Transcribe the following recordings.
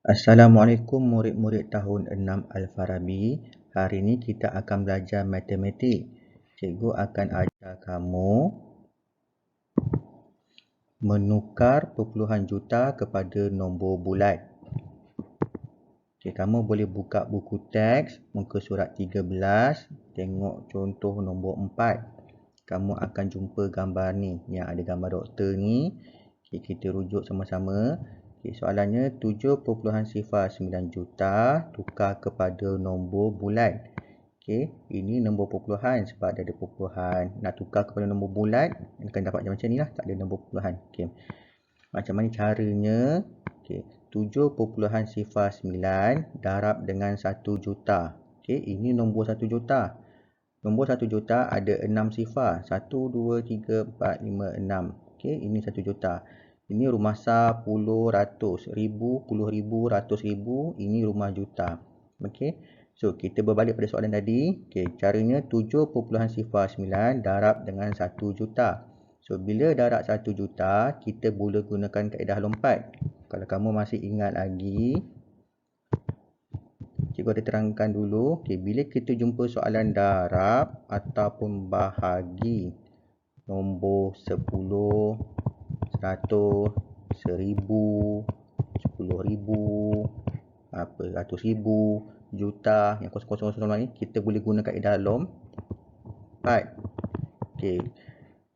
Assalamualaikum murid-murid tahun 6 Al-Farabi. Hari ini kita akan belajar matematik. Cikgu akan ajar kamu menukar perpuluhan juta kepada nombor bulat. Okay, kamu boleh buka buku teks muka surat 13, tengok contoh nombor 4. Kamu akan jumpa gambar ni, yang ada gambar doktor ni. Okay, kita rujuk sama-sama. Okay, soalannya 7.09 juta tukar kepada nombor bulat. Okay, ini nombor perpuluhan sebab ada perpuluhan. Nak tukar kepada nombor bulat, akan dapat macam ni lah, tak ada nombor perpuluhan. Okay. Macam mana caranya? Okay, 7.09 darab dengan 1 juta. Okay, ini nombor 1 juta. Nombor 1 juta ada 6 sifar. 1, 2, 3, 4, 5, 6. Okay, ini 1 juta. Ini rumah sah, puluh, ratus, ribu, puluh ribu, ratus ribu. Ini rumah juta. Okay. So, kita berbalik pada soalan tadi. Okay, caranya 7.09 darab dengan 1 juta. So, bila darab 1 juta, kita boleh gunakan kaedah lompat. Kalau kamu masih ingat lagi, cikgu ada terangkan dulu. Okay, bila kita jumpa soalan darab ataupun bahagi nombor 10, 100, 1000, 10,000, ratus ribu, juta, yang kosong-kosong ni, kita boleh guna kaedah lompat. Okay,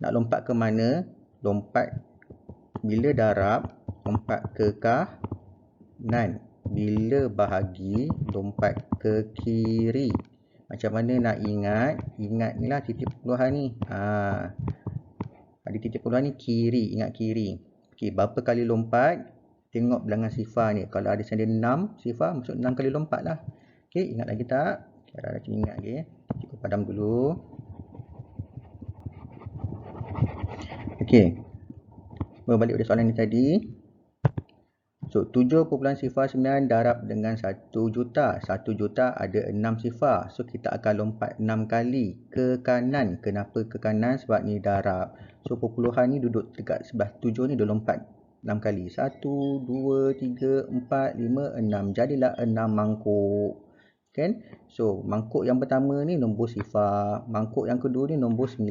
nak lompat ke mana? Lompat bila darab, lompat ke kanan. Bila bahagi, lompat ke kiri. Macam mana nak ingat? Ingat ni lah titik perpuluhan ni. Ada titik perpuluhan ni kiri, ingat kiri. Okey, berapa kali lompat? Tengok bilangan sifar ni. Kalau ada sedia 6 sifar, maksud 6 kali lompat lah. Okey, ingat lagi tak? Cara ingat lagi. Cikgu padam dulu. Okey. Berbalik pada soalan ni tadi. So, 7.09 darab dengan 1 juta. 1 juta ada 6 sifar. So, kita akan lompat 6 kali ke kanan. Kenapa ke kanan? Sebab ni darab. So, perpuluhan ni duduk dekat sebelah 7 ni, dia lompat 6 kali. 1, 2, 3, 4, 5, 6. Jadilah 6 mangkuk. Kan? So, mangkuk yang pertama ni nombor sifar. Mangkuk yang kedua ni nombor 9.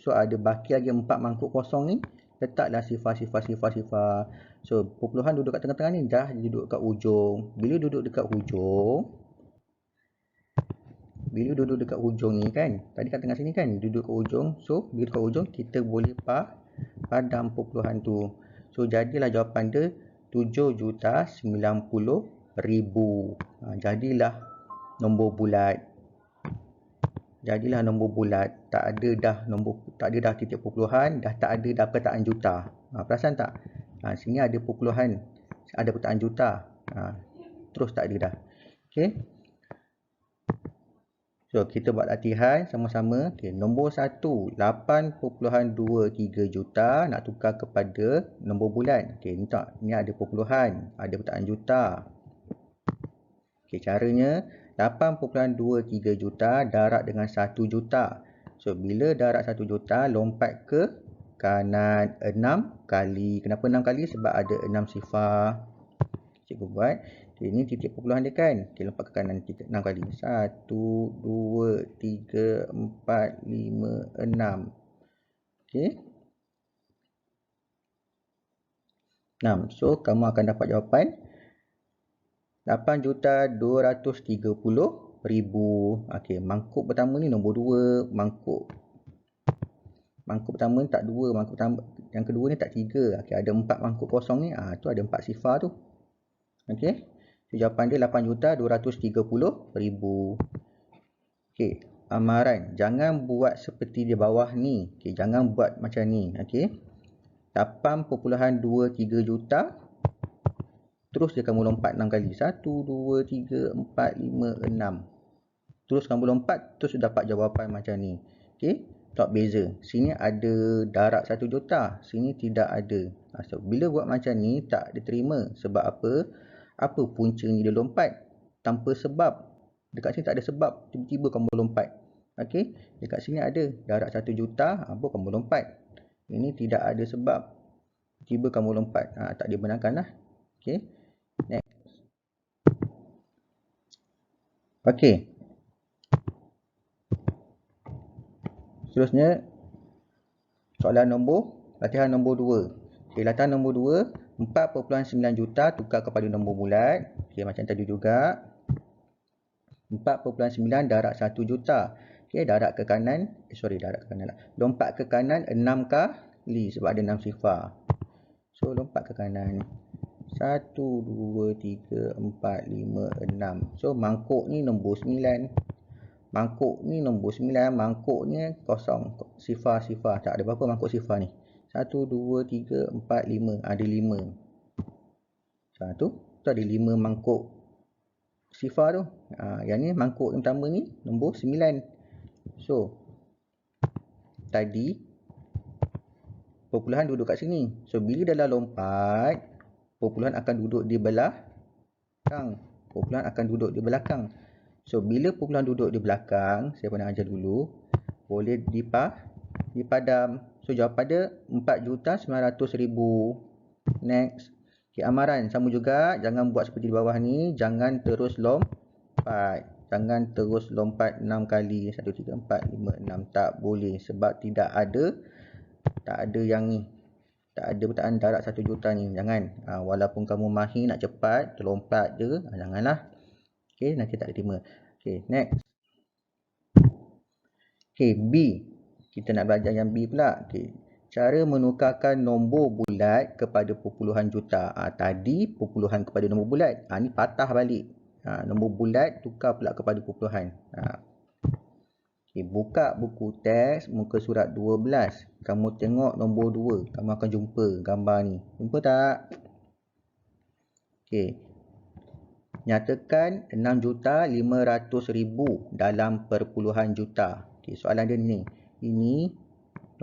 So, ada baki lagi 4 mangkuk kosong ni. Letaklah sifar. So, perpuluhan duduk kat tengah-tengah ni, dah duduk kat ujung. Bila duduk dekat ujung ni kan, tadi kat tengah sini kan, duduk kat ujung. So, bila kat ujung, kita boleh padam perpuluhan tu. So, jadilah jawapan dia 7,90,000. Jadilah nombor bulat. Tak ada dah titik perpuluhan, dah tak ada dah perkataan juta. Perasan tak? Sini ada perpuluhan, ada perkataan juta. Terus tak ada dah. Okey. So, kita buat latihan sama-sama. Okay, nombor 1, 8.23 juta nak tukar kepada nombor bulat. Okey, ni tak, ni ada perpuluhan, ada perkataan juta. Okey, caranya 8.23 juta darab dengan 1 juta. So, bila darab 1 juta, lompat ke kanan 6 kali. Kenapa 6 kali? Sebab ada 6 sifar. Cikgu buat. Okay, ini titik perpuluhan dia kan. Okay, lompat ke kanan 6 kali. 1, 2, 3, 4, 5, 6. Okay. 6. So, kamu akan dapat jawapan 8,230,000. Okey, mangkuk pertama ni nombor 2, mangkuk pertama ni tak 2, yang kedua ni tak 3. Okey, ada 4 mangkuk kosong ni. Tu ada 4 sifar tu. Okey. So, jawapan dia 8,230,000. Okey, amaran, jangan buat seperti di bawah ni. Okey, jangan buat macam ni. Okey. 8.23 juta. Terus je kamu lompat 6 kali. 1, 2, 3, 4, 5, 6. Terus kamu lompat, terus dapat jawapan macam ni. Okey, tak beza. Sini ada darab 1 juta, sini tidak ada. So, bila buat macam ni, tak diterima. Sebab apa? Apa puncanya dia lompat? Tanpa sebab. Dekat sini tak ada sebab, tiba-tiba kamu lompat. Okey, dekat sini ada darab 1 juta, apa kamu lompat. Ini tidak ada sebab, tiba kamu lompat. Tak dibenarkan lah. Okey. Next. Okey. Seterusnya, soalan latihan nombor 2. Okey, latihan nombor 2, 4.9 juta tukar kepada nombor bulat. Okey, macam tadi juga. 4.9 darab 1 juta. Okey, darab ke kanan. Darab ke kanan lah. Lompat ke kanan 6 kali sebab ada 6 sifar. So, lompat ke kanan. 1, 2, 3, 4, 5, 6. So, mangkuk ni nombor 9. Mangkuk ni nombor 9. Mangkuknya kosong. Sifar-sifar. Tak ada berapa mangkuk sifar ni. 1, 2, 3, 4, 5. Ada 5. Tu ada 5 mangkuk sifar tu. Yang ni mangkuk yang pertama ni nombor 9. So, tadi perpuluhan duduk kat sini. So, bila dah lompat, perpuluhan akan duduk di belakang. Perpuluhan akan duduk di belakang. So, bila perpuluhan duduk di belakang, saya pernah ajar dulu, boleh dipadam. So, jawapan dia 4,900,000. Next. Okay, amaran sama juga. Jangan buat seperti di bawah ni. Jangan terus lompat. Jangan terus lompat 6 kali. 1, 3, 4, 5, 6. Tak boleh. Sebab tak ada yang ni. Tak ada pertaan darab 1 juta ni. Jangan. Walaupun kamu mahir nak cepat, terlompat je. Janganlah. Okay, nanti tak diterima. Okay, next. Okay, B. Kita nak belajar yang B pula. Okay. Cara menukarkan nombor bulat kepada perpuluhan juta. Tadi perpuluhan kepada nombor bulat. Ni patah balik. Nombor bulat tukar pula kepada perpuluhan. Okay, buka buku teks muka surat 12. Kamu tengok nombor 2. Kamu akan jumpa gambar ni. Jumpa tak? Okay. Nyatakan 6,500,000 dalam perpuluhan juta. Okay, soalan dia ni. Ini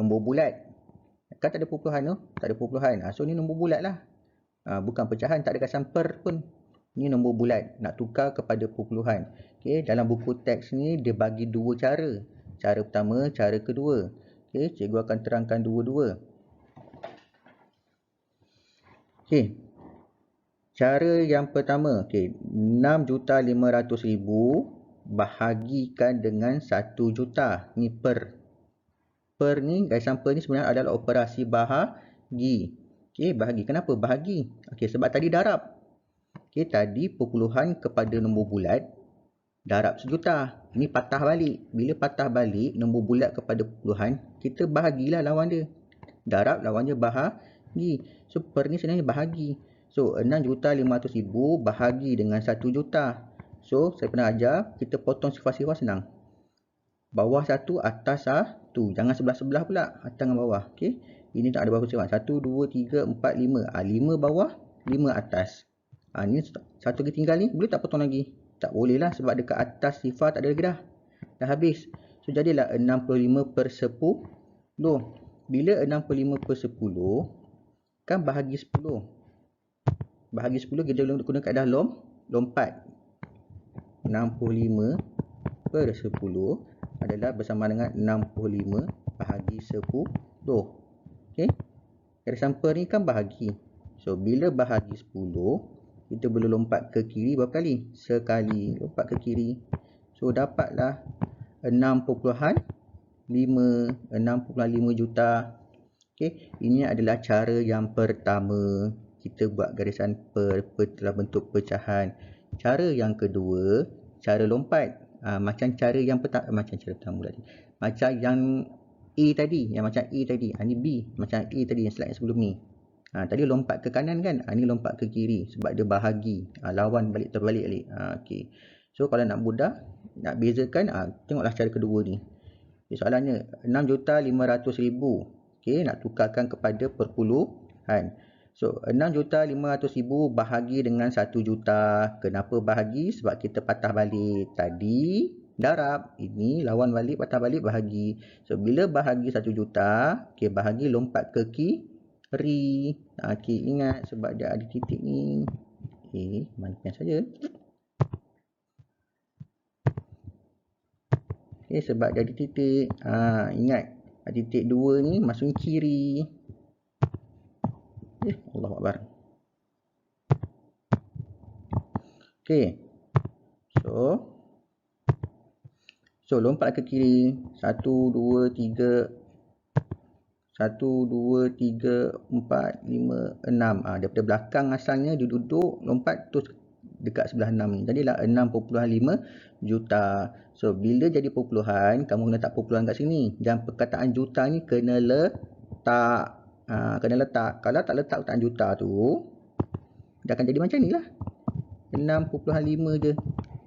nombor bulat. Kan tak ada perpuluhan tu? Tak ada perpuluhan. So, ni nombor bulat lah. Bukan pecahan. Tak ada kesan per pun. Ni nombor bulat. Nak tukar kepada perpuluhan. Okay, dalam buku teks ni, dia bagi 2 cara. Cara pertama, cara kedua. Okay, cikgu akan terangkan dua-dua. Okay. Cara yang pertama. Okay, 6,500,000 bahagikan dengan 1 juta. Ni per. Per ni, garisan per ni sebenarnya adalah operasi bahagi. Okey, bahagi. Kenapa bahagi? Okey, sebab tadi darab. Okey, tadi perpuluhan kepada nombor bulat darab 1 juta. Ini patah balik. Bila patah balik nombor bulat kepada perpuluhan, kita bahagilah lawan dia. Darab lawannya bahagi. So, per ni sebenarnya bahagi. So, 6,500,000 bahagi dengan 1 juta. So, saya pernah ajar, kita potong sifar-sifar senang. Bawah 1, atas 1. Jangan sebelah-sebelah pula. Atas dengan bawah. Okey. Ini tak ada berapa sifar. 1, 2, 3, 4, 5. 5 bawah, 5 atas. Ni satu lagi tinggal ni. Boleh tak potong lagi? Tak boleh lah. Sebab dekat atas sifar tak ada lagi dah. Dah habis. So, jadilah 65/10. Bila 65/10, kan bahagi 10. Bahagi 10 kita guna kaedah lompat. 65/10 adalah bersama dengan 65 bahagi 10. Okey. Garisan per ni kan bahagi. So, bila bahagi 10, kita boleh lompat ke kiri berapa kali? Sekali. Lompat ke kiri. So, dapatlah 6.5 juta. Okey. Ini adalah cara yang pertama. Kita buat garisan per dalam bentuk pecahan. Cara yang kedua, cara lompat. Macam cara yang pertama, macam yang A tadi, ni B, macam A tadi yang slide yang sebelum ni. Tadi lompat ke kanan kan, ni lompat ke kiri sebab dia bahagi. Lawan balik terbalik. Okey. So, kalau nak mudah, nak bezakan, tengoklah cara kedua ni. Okay, soalannya 6,500,000. Okey, nak tukarkan kepada perpuluhan. So, 6,500,000 bahagi dengan 1 juta. Kenapa bahagi? Sebab kita patah balik. Tadi darab. Ini lawan balik, patah balik, bahagi. So, bila bahagi 1 juta, okay, bahagi lompat ke kiri. Okay, ingat sebab dia ada titik ni. Okay, mana saja. Okay, sebab dia ada titik. Ingat, titik 2 ni masuk kiri. Allahu Akbar. Okay. So, So, lompat ke kiri. 1, 2, 3, 1, 2, 3, 4, 5, 6. Daripada belakang asalnya dia duduk, lompat terus dekat sebelah 6 ni. Jadilah 6.5 juta. So, bila jadi perpuluhan, kamu kena letak perpuluhan kat sini. Dan perkataan juta ni kena letak. Kena letak. Kalau tak letak perkataan juta tu, dia akan jadi macam ni lah. 6.5 je.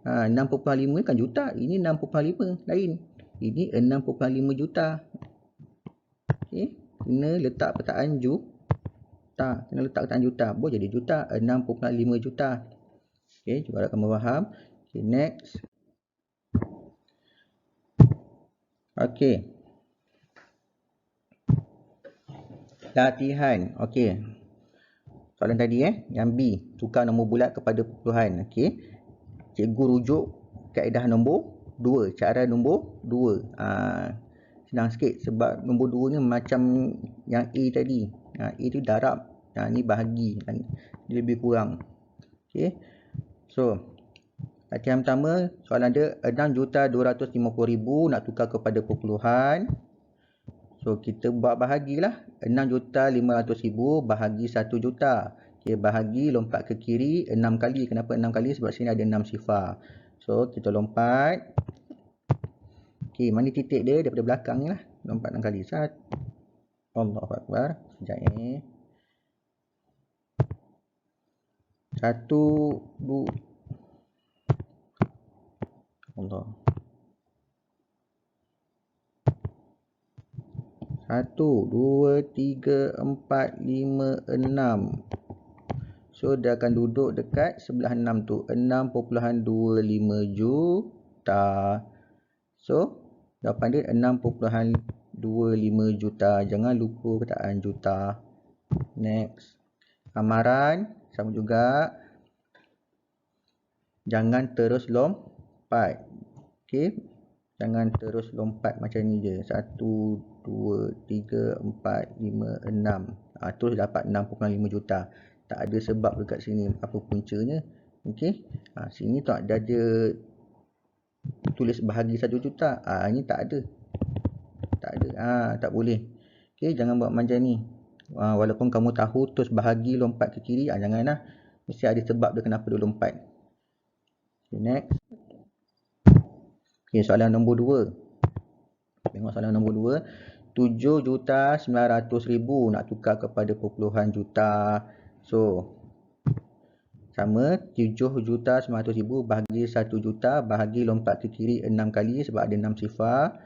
6.5 ni kan juta. Ini 6.5 lain. Ini 6.5 juta. Okay. Kena letak perkataan juta. Kena letak perkataan juta. Boleh jadi juta. 6.5 juta. Okay. Cuba harap kamu faham. Okay. Next. Okay. Latihan. Okay. Soalan tadi yang B. Tukar nombor bulat kepada perpuluhan. Okay. Cikgu rujuk kaedah nombor 2. Cara nombor 2. Senang sikit sebab nombor 2 ni macam yang A tadi. A tu darab. Ni bahagi. Dia lebih kurang. Okay. So, latihan pertama. Soalan dia 6,250,000 nak tukar kepada perpuluhan. So, kita buat bahagilah. 6,500,000 bahagi 1 juta. Okay, bahagi lompat ke kiri 6 kali. Kenapa 6 kali? Sebab sini ada 6 sifar. So, kita lompat. Okay, mana titik dia? Daripada belakang ni lah. Lompat 6 kali. Allahu Akbar. Sekejap ni. 1, 2. Allah. 1, 2, 3, 4, 5, 6. So, dia akan duduk dekat sebelah 6 tu. 6.25 juta. So, jawapan dia 6.25 juta. Jangan lupa perkataan juta. Next. Amaran. Sama juga. Jangan terus lompat. Okay. Jangan terus lompat macam ni je. 1, 2, 3, 4, 5, 6. Terus dapat 6.5 juta. Tak ada sebab dekat sini. Apa puncanya. Okay. Sini tak ada tulis bahagi 1 juta. Ini tak ada. Tak ada. Tak boleh. Okay. Jangan buat macam ni. Walaupun kamu tahu terus bahagi lompat ke kiri. Janganlah. Mesti ada sebab dia kenapa dia lompat. Okay, next. Okay, soalan nombor 2. Tengok soalan nombor 2. 7,900,000 nak tukar kepada perpuluhan juta. So, sama 7,900,000 bahagi 1 juta. Bahagi lompat ke kiri 6 kali sebab ada 6 sifar.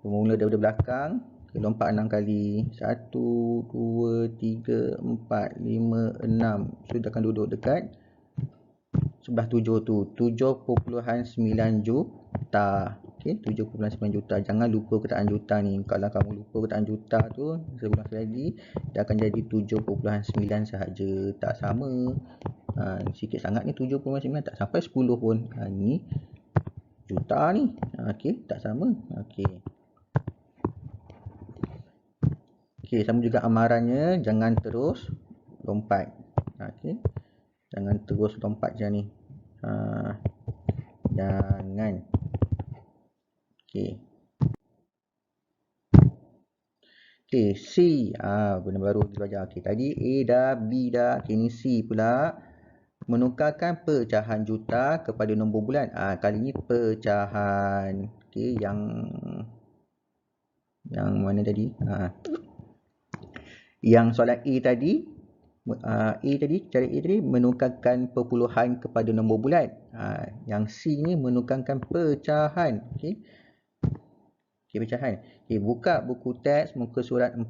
Bermula daripada belakang. Okay, lompat 6 kali. 1, 2, 3, 4, 5, 6. So, dia akan duduk dekat sebelah 7 tu. 7.9 juta. Okay, 7.9 juta. Jangan lupa perkataan juta ni. Kalau kamu lupa perkataan juta tu, sebelah lagi, dia akan jadi 7.9 sahaja. Tak sama. Sikit sangat ni 7.9. Tak sampai 10 pun. Ni juta ni. Okay, tak sama. Okay. Okay, sama juga amarannya. Jangan terus lompat. Okay. Jangan terus lompat macam ni. Jangan. Okay. Okay, C. Benda baru kita belajar. Okay, tadi A dah, B dah. Okay, ni C pula. Menukarkan pecahan juta kepada nombor bulan. Kali ni pecahan. Okay, yang mana tadi? Yang soalan A tadi. Cara A tadi menukarkan perpuluhan kepada nombor bulat. Yang C ni menukarkan pecahan. Okay, pecahan. Okay, buka buku teks muka surat 14.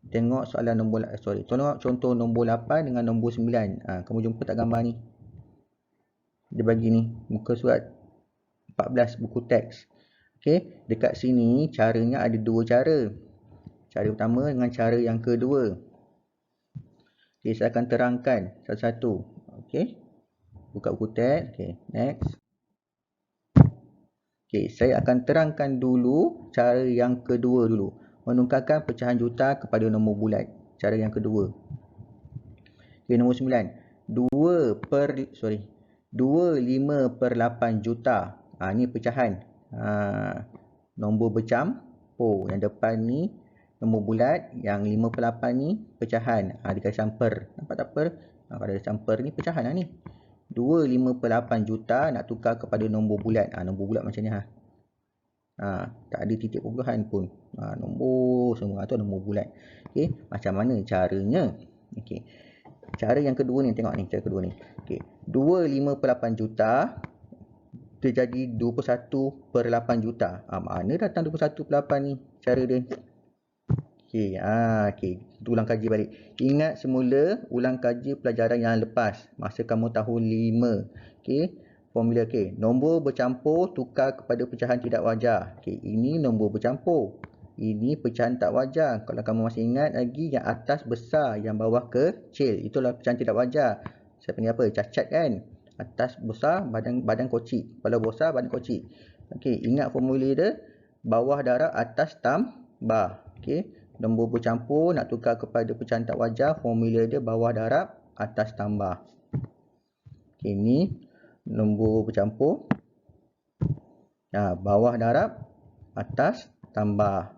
Tengok soalan nombor tengok contoh nombor 8 dengan nombor 9. Kamu jumpa tak gambar ni? Dia bagi ni muka surat 14 buku teks. Okay, dekat sini caranya ada 2 cara. Cara pertama dengan cara yang kedua. Okay, saya akan terangkan satu-satu. Okay, buka buku teks. Okay, next. Okay, saya akan terangkan dulu cara yang kedua dulu. Menukarkan pecahan juta kepada nombor bulat. Cara yang kedua. Okay, nombor 9. 2 25/8 juta. Ni pecahan. Nombor bercampur. Yang depan ni nombor bulat, yang 5/8 ni pecahan. Dikasih per. Nampak tak per? Kalau ada per ni pecahan ni. 25/8 juta nak tukar kepada nombor bulat. Nombor bulat macam ni. Tak ada titik perpuluhan pun. Nombor semua tu nombor bulat. Okey, macam mana caranya? Okey. Cara yang kedua ni, tengok ni, cara kedua ni. Okey, 25/8 juta dia jadi 21/8 juta. Mana datang 21/8 ni? Cara dia. Okey, kita ulang kaji balik. Ingat semula ulang kaji pelajaran yang lepas masa kamu tahun 5. Okey, formula nombor bercampur tukar kepada pecahan tidak wajar. Okey, ini nombor bercampur. Ini pecahan tak wajar. Kalau kamu masih ingat lagi, yang atas besar, yang bawah kecil. Itulah pecahan tidak wajar. Saya panggil apa? Cacat kan? Atas besar, badan kocik. Kepala besar, badan kocik. Okey, ingat formula dia. Bawah darab, atas tambah. Okey. Nombor bercampur nak tukar kepada pecahan tak wajar, formula dia bawah darab, atas tambah. Okay, ni nombor bercampur. Bawah darab, atas tambah.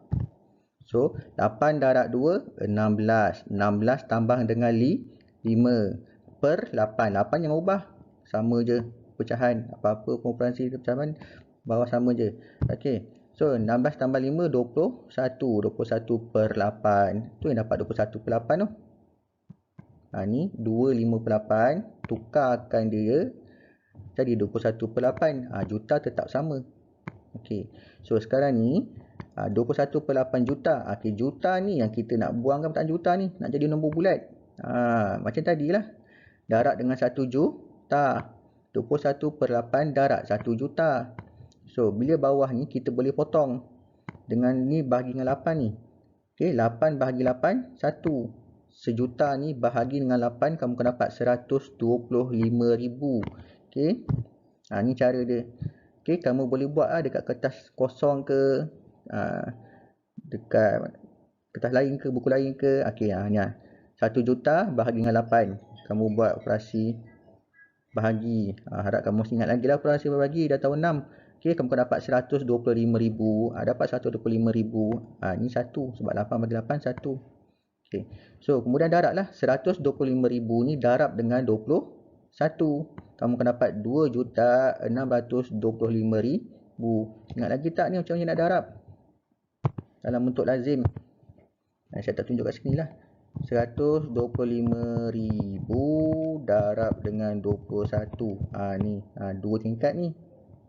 So, 8 darab 2, 16. 16 tambah dengan 5 per 8. 8 yang ubah. Sama je pecahan. Apa-apa operasi pecahan, bawah sama je. Okey. So, 16 tambah 5, 21. 21/8. Tu yang dapat 21/8 tu. Ni 25/8. Tukarkan dia. Jadi 21/8. Juta tetap sama. Okey. So, sekarang ni 21/8 juta. Okey, juta ni yang kita nak buangkan pecahan juta ni. Nak jadi nombor bulat. Macam tadilah. Darab dengan 1 juta. 21/8 darab 1 juta. So, bila bawah ni kita boleh potong. Dengan ni bahagi dengan 8 ni. Okey, 8 bahagi 8, 1. Sejuta ni bahagi dengan 8, kamu akan dapat 125,000. Okey. Ni cara dia. Okey, kamu boleh buat dekat kertas kosong ke, dekat kertas lain ke, buku lain ke. Okey, ni 1 juta bahagi dengan 8. Kamu buat operasi bahagi. Harap kamu masih ingat lagi lah operasi bahagi dah tahun 6. Okey, kamu akan dapat 125,000. Dapat 125,000. Ni 1. Sebab 8 bagi 8, 1. Okey. So, kemudian darab lah. 125,000 ni darab dengan 21. Kamu akan dapat 2,625,000. Ingat lagi tak ni macam mana nak darab? Dalam bentuk lazim. Saya tak tunjuk kat sini lah. 125,000 darab dengan 21. Ni. 2 tingkat ni.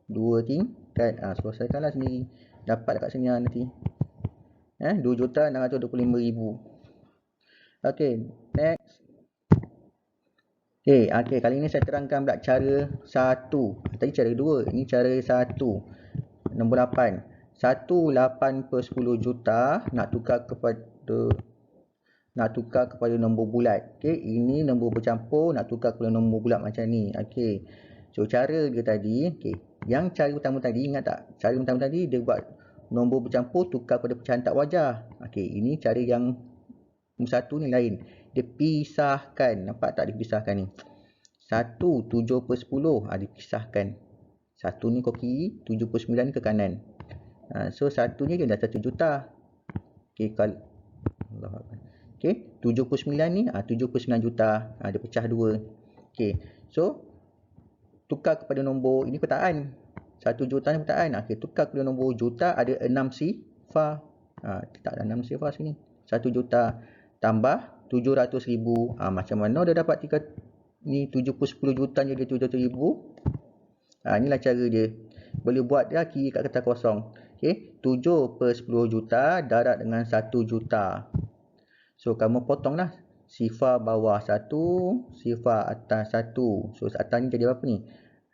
2 tingkat. Selesaikanlah sendiri. Dapat dekat sini nanti. 2,625,000. Okey, next. Okey, kali ni saya terangkan pula cara 1. Tadi cara 2. Ini cara 1. Nombor 8. 1/8/10 juta nak tukar kepada nombor bulat. Okey, ini nombor bercampur nak tukar kepada nombor bulat macam ni. Okey. So, cara dia tadi, yang cara utama tadi, ingat tak? Cara utama tadi dia buat nombor bercampur tukar pada pecahan tak wajar. Okey, ini cara yang satu ni lain. Dia pisahkan. Nampak tak dipisahkan ni? 1 7/10 dipisahkan. 1 ni ke kiri, 7/9 ke kanan. So, 1 ni dia dah 1 juta. Okey, kalau okey, 7/9 ni 7/9 juta. Dia pecah 2. Okey. So, tukar kepada nombor ini petaan. 1 juta ni petaan. Okey, tukar kepada nombor juta ada 6 sifar. Tak ada 6 sifar sini. 1 juta tambah 700,000. Macam mana dia dapat ni 7/10 juta jadi 700,000? Inilah cara dia. Boleh buat dia kiri kat kertas kosong. Okey, 7/10 juta darab dengan 1 juta. So, kamu potonglah. Sifar bawah 1, sifar atas 1. So, atas ni jadi apa ni?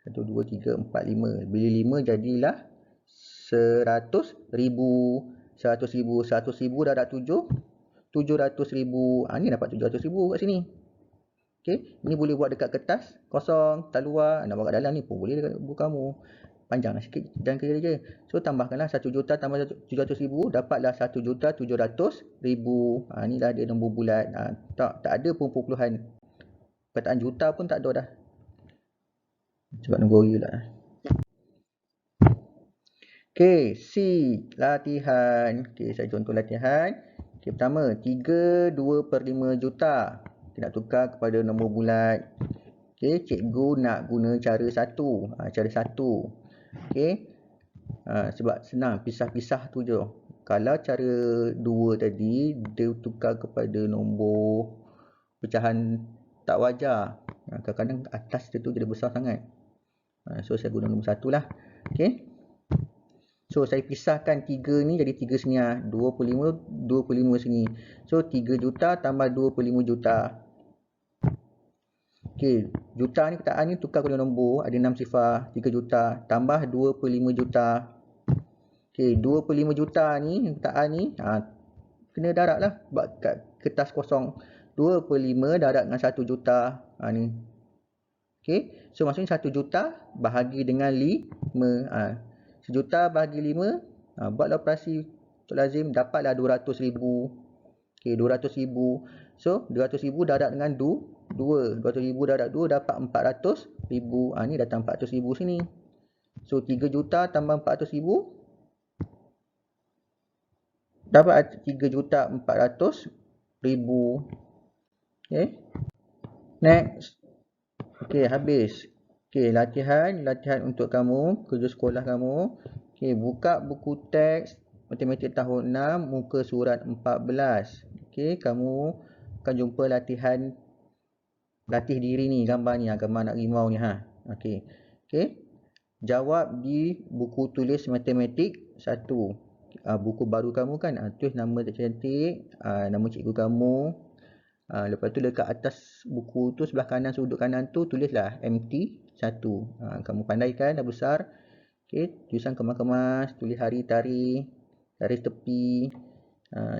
1, 2, 3, 4, 5. Bila 5 jadilah 100,000. 100,000. 100,000 darab 7. 700,000. Ni dapat 700,000 kat sini. Okey, ni boleh buat dekat kertas kosong, tak luar. Nak buat kat dalam ni pun boleh dekat buku kamu. Panjanglah sikit dan kira je. So, tambahkanlah 1 juta tambah 700,000, dapatlah 1,700,000. Ni dah ada nombor bulat. Tak ada pun perpuluhan. Pecahan juta pun tak ada dah. Sebab nunggu lah. Okey, C. Latihan. Okey, saya contoh latihan. Okey, pertama, 3/2/5 juta. Kita nak tukar kepada nombor bulat. Okey, cikgu nak guna cara satu. Cara satu. Okey. Sebab senang, pisah-pisah tu je. Kalau cara 2 tadi, dia tukar kepada nombor pecahan tak wajar. Kadang-kadang atas dia tu jadi besar sangat. So, saya guna nombor 1 lah. Okey. So, saya pisahkan 3 ni jadi 3 sini lah. 25 sini. So, 3 juta tambah 25 juta. Okey, juta ni pecahan ni tukar kepada nombor. Ada 6 sifar. 3 juta tambah 25 juta. Okey, 25 juta ni pecahan ni kena darab lah. Sebab kat kertas kosong. 2/5 darab dengan 1 juta. Ni. Okey, so maksudnya 1 juta bahagi dengan 5. 1 juta bahagi 5, buatlah operasi untuk lazim, dapatlah 200,000. Okey, 200,000. So, 200,000 darab dengan 2. 200,000 darab 2 dapat 400,000. Ni datang 400,000 sini. So, 3 juta tambah 400,000. Dapat 3,400,000. Okey. Next. Okey, habis. Okey, latihan untuk kamu, kerja sekolah kamu. Okey, buka buku teks matematik tahun 6, muka surat 14. Okey, kamu akan jumpa latih diri ni, gambar ni, gambar anak rimau ni Okey. Okey. Jawab di buku tulis matematik 1. Buku baru kamu kan, tulis nama cantik, nama cikgu kamu. Lepas tu dekat atas buku tu sebelah kanan, sudut kanan tu tulislah MT1. Kamu pandaikan, dah besar. Okey, tulisan kemas-kemas, tulis hari tarikh, garis tepi.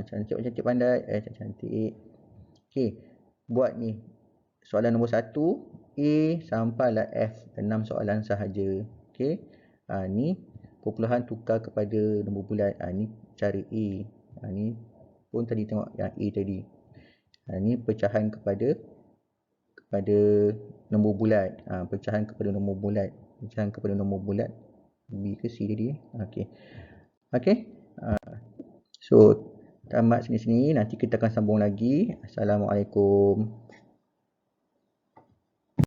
Cantik pandai. Cantik. Okey, buat ni. Soalan nombor 1, A sampailah F. 6 soalan sahaja. Okey. Ni perpuluhan tukar kepada nombor bulat. Ni cara A. Ni pun tadi tengok yang A tadi. Ni pecahan kepada nombor bulat. Pecahan kepada nombor bulat. B ke C tadi? Okey. So, tamat sini-sini. Nanti kita akan sambung lagi. Assalamualaikum.